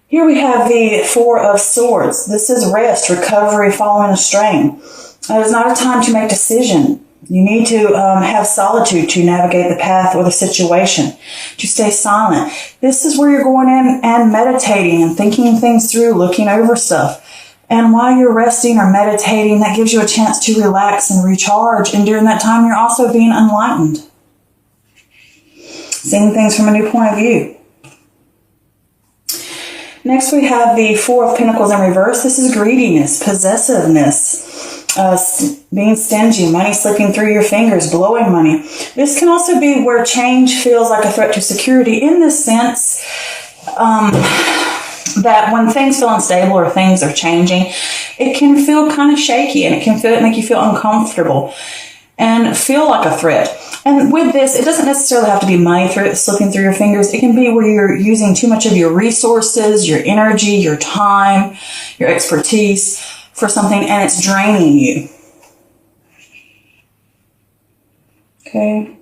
Here we have the Four of Swords. This is rest, recovery, following a strain. It is not a time to make decision. You need to have solitude to navigate the path or the situation, to stay silent. This is where you're going in and meditating and thinking things through, looking over stuff. And while you're resting or meditating, that gives you a chance to relax and recharge. And during that time, you're also being enlightened, seeing things from a new point of view. Next, we have the Four of Pentacles in reverse. This is greediness, possessiveness, being stingy, money slipping through your fingers, blowing money. This can also be where change feels like a threat to security, in the sense that when things feel unstable or things are changing, it can feel kind of shaky, and it can make you feel uncomfortable and feel like a threat. And with this, it doesn't necessarily have to be money slipping through your fingers. It can be where you're using too much of your resources, your energy, your time, your expertise for something, and it's draining you. Okay.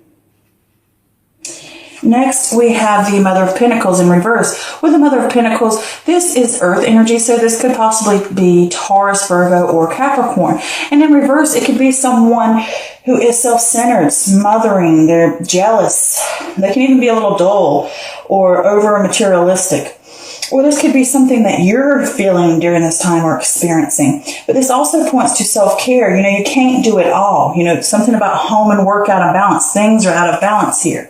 Next, we have the Mother of Pentacles in reverse. With the Mother of Pentacles, this is earth energy, so this could possibly be Taurus, Virgo, or Capricorn. And in reverse, it could be someone who is self-centered, smothering, they're jealous. They can even be a little dull or over-materialistic. Or this could be something that you're feeling during this time or experiencing. But this also points to self-care. You can't do it all. It's something about home and work out of balance. Things are out of balance here.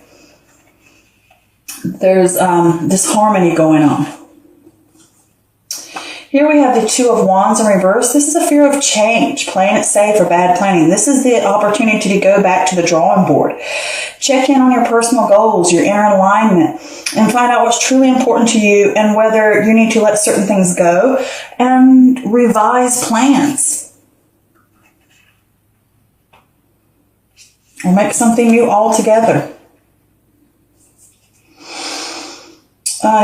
There's this harmony going on. Here we have the Two of Wands in reverse. This is a fear of change, playing it safe or bad planning. This is the opportunity to go back to the drawing board. Check in on your personal goals, your inner alignment, and find out what's truly important to you and whether you need to let certain things go and revise plans. Or make something new altogether.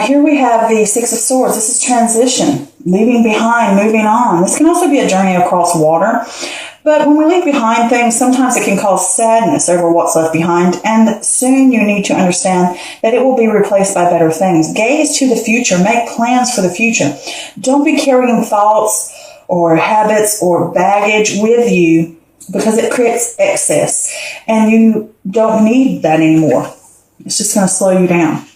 Here we have the Six of Swords. This is transition, leaving behind, moving on. This can also be a journey across water. But when we leave behind things, sometimes it can cause sadness over what's left behind. And soon you need to understand that it will be replaced by better things. Gaze to the future. Make plans for the future. Don't be carrying thoughts or habits or baggage with you, because it creates excess. And you don't need that anymore. It's just going to slow you down.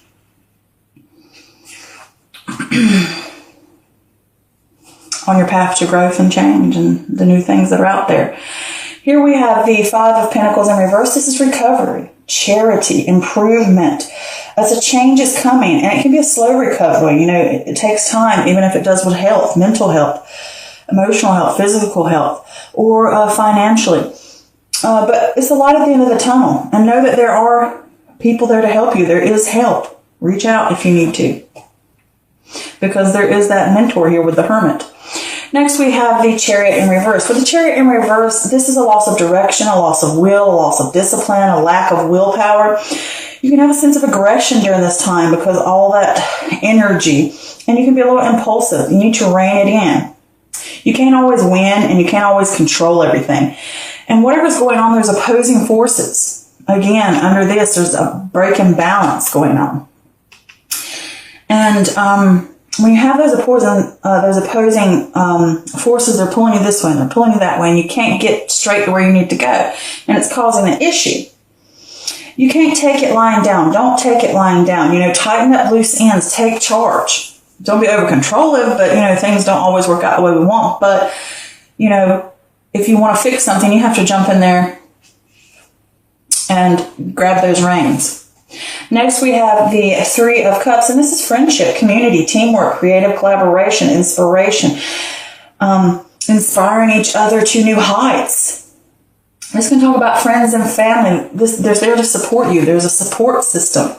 On your path to growth and change and the new things that are out there. Here we have the Five of Pentacles in reverse. This is recovery, charity, improvement. As a change is coming, and it can be a slow recovery. It takes time, even if it does with health, mental health, emotional health, physical health, or financially. But it's a light at the end of the tunnel. And know that there are people there to help you. There is help. Reach out if you need to, because there is that mentor here with the Hermit. Next, we have the Chariot in reverse. With the Chariot in reverse, this is a loss of direction, a loss of will, a loss of discipline, a lack of willpower. You can have a sense of aggression during this time because all that energy, and you can be a little impulsive. You need to rein it in. You can't always win, and you can't always control everything. And whatever's going on, there's opposing forces. Again, under this, there's a break in balance going on. And when you have those opposing forces, they're pulling you this way and they're pulling you that way, and you can't get straight to where you need to go, and it's causing an issue. You can't take it lying down. Don't take it lying down. Tighten up loose ends. Take charge. Don't be over controlling, but things don't always work out the way we want. But if you want to fix something, you have to jump in there and grab those reins. Next, we have the Three of Cups, and this is friendship, community, teamwork, creative collaboration, inspiration, inspiring each other to new heights. This can talk about friends and family. They're there to support you. There's a support system.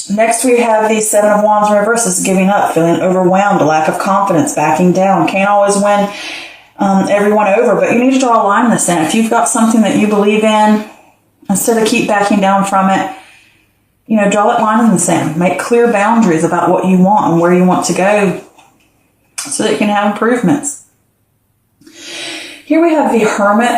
Next, we have the Seven of Wands in reverse. This is giving up, feeling overwhelmed, a lack of confidence, backing down. Can't always win everyone over, but you need to draw a line in the sand. If you've got something that you believe in, instead of keep backing down from it, draw that line in the sand. Make clear boundaries about what you want and where you want to go so that you can have improvements. Here we have the Hermit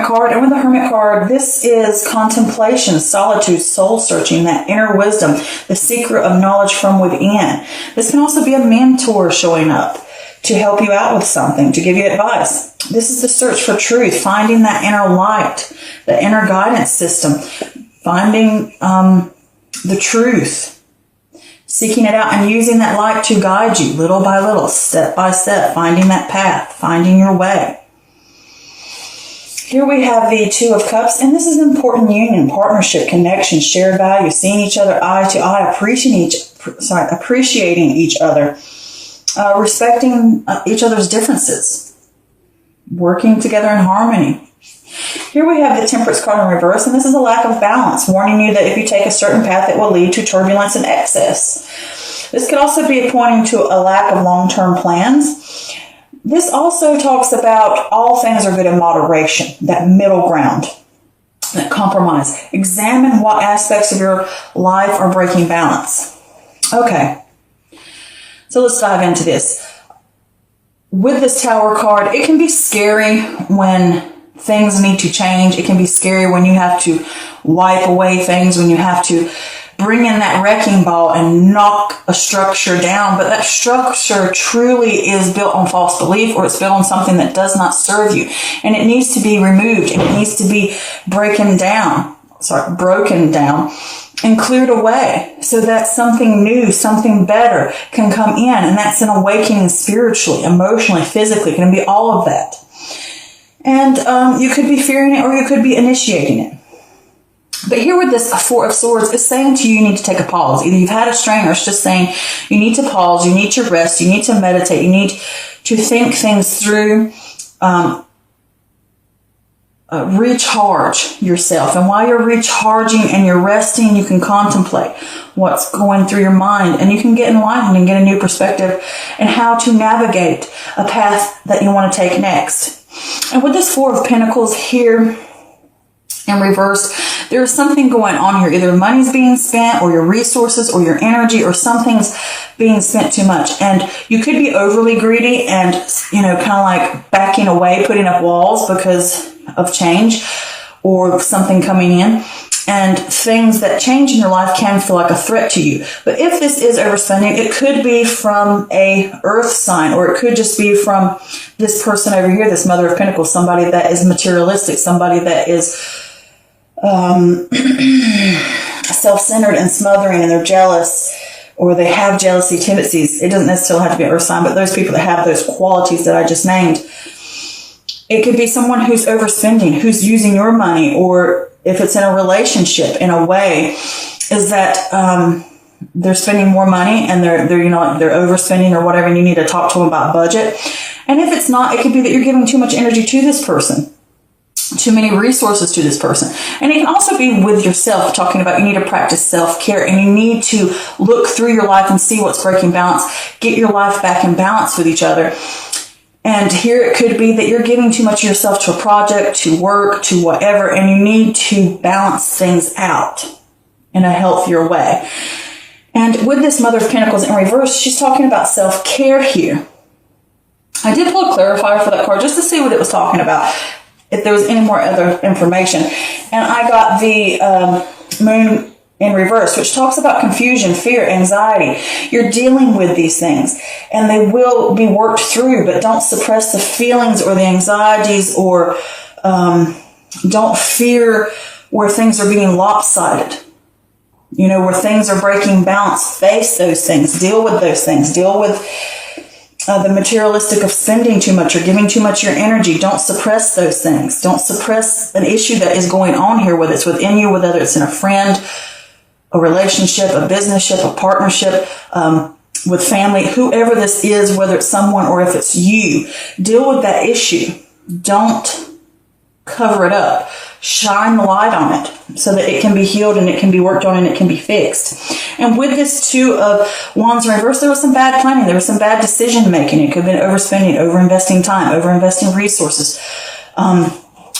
card. And with the Hermit card, this is contemplation, solitude, soul searching, that inner wisdom, the secret of knowledge from within. This can also be a mentor showing up to help you out with something, to give you advice. This is the search for truth, finding that inner light, the inner guidance system, finding the truth, seeking it out and using that light to guide you little by little, step by step, finding that path, finding your way. Here we have the Two of Cups, and this is an important union, partnership, connection, shared value, seeing each other eye to eye, appreciating each other, respecting each other's differences, working together in harmony. Here we have the Temperance card in reverse, and this is a lack of balance, warning you that if you take a certain path, it will lead to turbulence and excess. This could also be pointing to a lack of long-term plans. This also talks about all things are good in moderation, that middle ground, that compromise. Examine what aspects of your life are breaking balance. Okay, so let's dive into this. With this Tower card, it can be scary when things need to change. It can be scary when you have to wipe away things, when you have to bring in that wrecking ball and knock a structure down. But that structure truly is built on false belief, or it's built on something that does not serve you. And it needs to be removed, and it needs to be broken down and cleared away so that something new, something better can come in. And that's an awakening spiritually, emotionally, physically. It can be all of that. And you could be fearing it, or you could be initiating it. But here with this Four of Swords, it's saying to you, you need to take a pause. Either you've had a strain, or it's just saying you need to pause, you need to rest, you need to meditate, you need to think things through, recharge yourself. And while you're recharging and you're resting, you can contemplate what's going through your mind, and you can get enlightened and get a new perspective and how to navigate a path that you want to take next. And with this Four of Pentacles here in reverse, there's something going on here. Either money's being spent, or your resources, or your energy, or something's being spent too much. And you could be overly greedy and, kind of like backing away, putting up walls because of change or something coming in. And things that change in your life can feel like a threat to you. But if this is overspending, it could be from a earth sign, or it could just be from this person over here, this Mother of Pentacles, somebody that is materialistic, somebody that is self-centered and smothering, and they're jealous, or they have jealousy tendencies. It doesn't necessarily have to be an earth sign, but those people that have those qualities that I just named. It could be someone who's overspending, who's using your money, or if it's in a relationship, in a way, is that they're spending more money and they're overspending or whatever, and you need to talk to them about budget. And if it's not, it could be that you're giving too much energy to this person, too many resources to this person. And it can also be with yourself, talking about you need to practice self-care, and you need to look through your life and see what's breaking balance, get your life back in balance with each other. And here it could be that you're giving too much of yourself to a project, to work, to whatever, and you need to balance things out in a healthier way. And with this Mother of Pentacles in reverse, she's talking about self-care here. I did pull a clarifier for that card just to see what it was talking about, if there was any more other information. And I got the Moon in reverse, which talks about confusion, fear, anxiety. You're dealing with these things, and they will be worked through, but don't suppress the feelings or the anxieties, or don't fear where things are being lopsided. Where things are breaking balance. Face those things. Deal with those things. Deal with the materialistic of spending too much or giving too much of your energy. Don't suppress those things. Don't suppress an issue that is going on here, whether it's within you, whether it's in a friend, a relationship, a businessship, a partnership, with family, whoever this is, whether it's someone or if it's you. Deal with that issue. Don't cover it up. Shine the light on it so that it can be healed and it can be worked on and it can be fixed. And with this Two of Wands in reverse, there was some bad planning. There was some bad decision making. It could have been overspending, overinvesting time, overinvesting resources,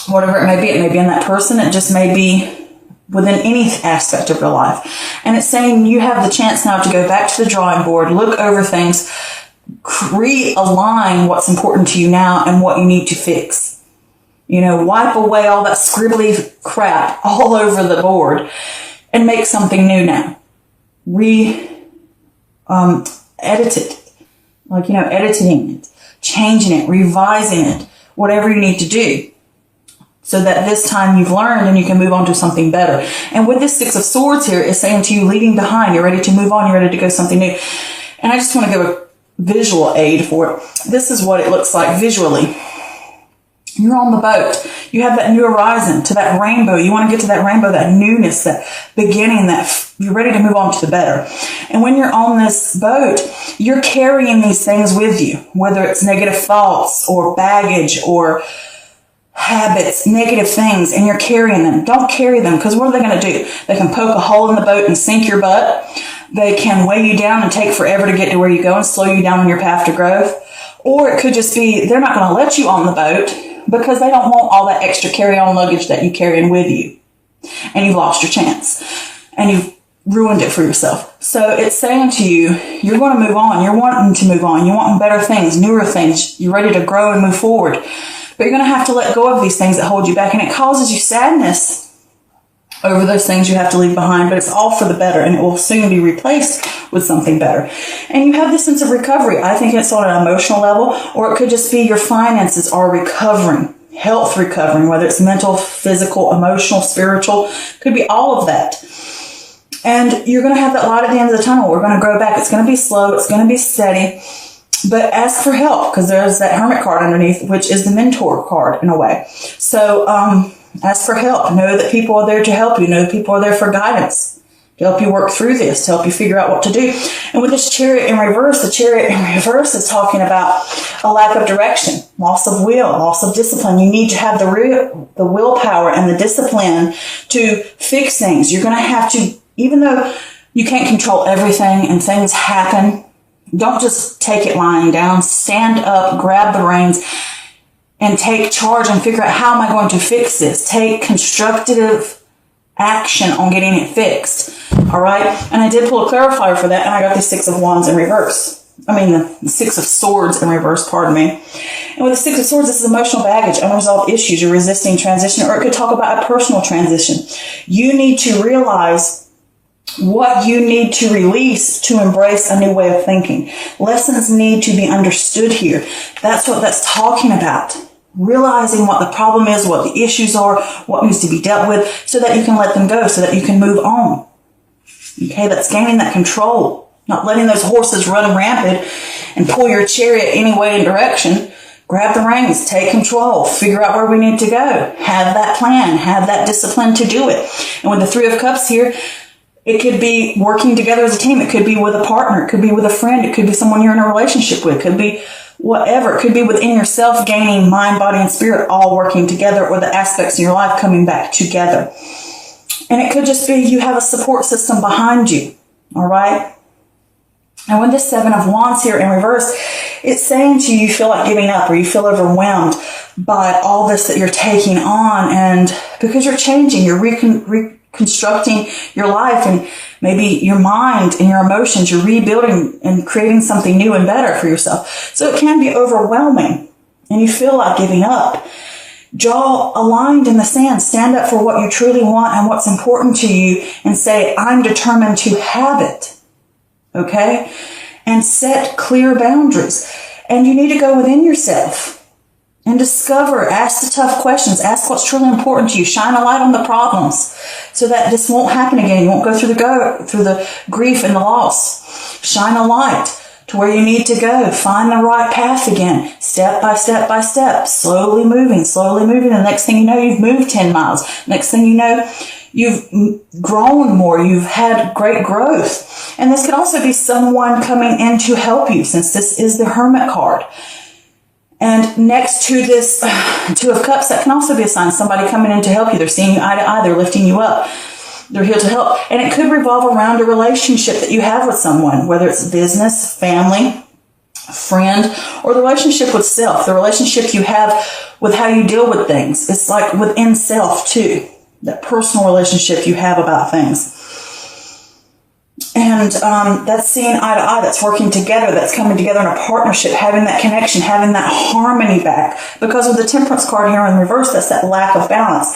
whatever it may be. It may be in that person. It just may be within any aspect of your life. And it's saying you have the chance now to go back to the drawing board, look over things, realign what's important to you now and what you need to fix. Wipe away all that scribbly crap all over the board and make something new now. Edit it. Editing it, changing it, revising it, whatever you need to do. So that this time you've learned and you can move on to something better. And with this Six of Swords here, it's saying to you, leaving behind, you're ready to move on, you're ready to go something new. And I just want to give a visual aid for it. This is what it looks like visually. You're on the boat. You have that new horizon to that rainbow. You want to get to that rainbow, that newness, that beginning, that you're ready to move on to the better. And when you're on this boat, you're carrying these things with you, whether it's negative thoughts or baggage or habits, negative things, and you're carrying them. Don't carry them, because what are they going to do? They can poke a hole in the boat and sink your butt. They can weigh you down and take forever to get to where you go and slow you down on your path to growth. Or it could just be they're not going to let you on the boat because they don't want all that extra carry-on luggage that you carry in with you. And you've lost your chance. And you've ruined it for yourself. So it's saying to you, you're going to move on. You're wanting to move on. You're wanting better things, newer things. You're ready to grow and move forward. But you're going to have to let go of these things that hold you back. And it causes you sadness over those things you have to leave behind. But it's all for the better. And it will soon be replaced with something better. And you have this sense of recovery. I think it's on an emotional level. Or it could just be your finances are recovering. Health recovering. Whether it's mental, physical, emotional, spiritual. Could be all of that. And you're going to have that light at the end of the tunnel. We're going to grow back. It's going to be slow. It's going to be steady. But ask for help, because there's that Hermit card underneath, which is the mentor card in a way. So ask for help. Know that people are there to help you. Know that people are there for guidance, to help you work through this, to help you figure out what to do. And with this Chariot in reverse, the Chariot in reverse is talking about a lack of direction, loss of will, loss of discipline. You need to have the willpower and the discipline to fix things. You're going to have to, even though you can't control everything and things happen, don't just take it lying down. Stand up, grab the reins, and take charge and figure out, how am I going to fix this? Take constructive action on getting it fixed. All right? And I did pull a clarifier for that, and I got the Six of Wands in reverse. The Six of Swords in reverse, pardon me. And with the Six of Swords, this is emotional baggage, unresolved issues, you're resisting transition, or it could talk about a personal transition. You need to realize what you need to release to embrace a new way of thinking. Lessons need to be understood here. That's what that's talking about. Realizing what the problem is, what the issues are, what needs to be dealt with, so that you can let them go, so that you can move on. Okay, that's gaining that control. Not letting those horses run rampant and pull your chariot any way and direction. Grab the reins, take control, figure out where we need to go. Have that plan, have that discipline to do it. And with the Three of Cups here, it could be working together as a team. It could be with a partner. It could be with a friend. It could be someone you're in a relationship with. It could be whatever. It could be within yourself, gaining mind, body, and spirit all working together, or the aspects in your life coming back together. And it could just be you have a support system behind you. All right? And with this Seven of Wands here in reverse, it's saying to you, you feel like giving up, or you feel overwhelmed by all this that you're taking on. And because you're changing, you're reconstructing your life and maybe your mind and your emotions, you're rebuilding and creating something new and better for yourself. So it can be overwhelming and you feel like giving up. Draw a line in the sand. Stand up for what you truly want and what's important to you and say, I'm determined to have it. Okay? And set clear boundaries. And you need to go within yourself and discover, ask the tough questions, ask what's truly important to you, shine a light on the problems so that this won't happen again. You won't go through the grief and the loss. Shine a light to where you need to go. Find the right path again, step by step by step, slowly moving. And the next thing you know, you've moved 10 miles. Next thing you know, you've grown more. You've had great growth. And this could also be someone coming in to help you, since this is the Hermit card. And next to this Two of Cups, that can also be a sign of somebody coming in to help you. They're seeing you eye to eye. They're lifting you up. They're here to help. And it could revolve around a relationship that you have with someone, whether it's business, family, friend, or the relationship with self, the relationship you have with how you deal with things. It's like within self too, that personal relationship you have about things. And that's seeing eye to eye, that's working together, that's coming together in a partnership, having that connection, having that harmony back. Because with the Temperance card here in reverse, that's that lack of balance.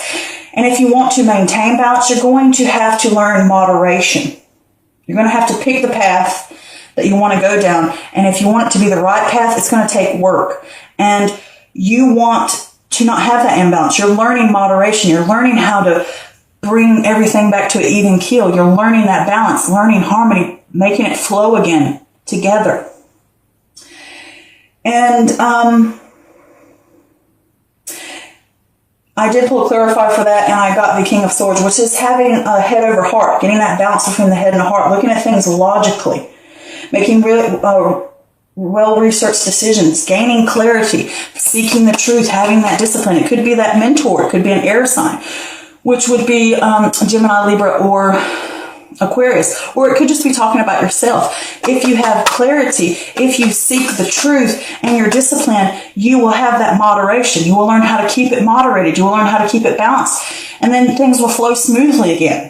And if you want to maintain balance, you're going to have to learn moderation. You're going to have to pick the path that you want to go down. And if you want it to be the right path, it's going to take work. And you want to not have that imbalance. You're learning moderation. You're learning how to bring everything back to an even keel. You're learning that balance, learning harmony, making it flow again together. And I did pull a clarify for that, and I got the King of Swords, which is having a head over heart, getting that balance between the head and the heart, looking at things logically, making really well-researched decisions, gaining clarity, seeking the truth, having that discipline. It could be that mentor. It could be an air sign, which would be Gemini, Libra, or Aquarius. Or it could just be talking about yourself. If you have clarity, if you seek the truth and you're disciplined, you will have that moderation. You will learn how to keep it moderated. You will learn how to keep it balanced. And then things will flow smoothly again.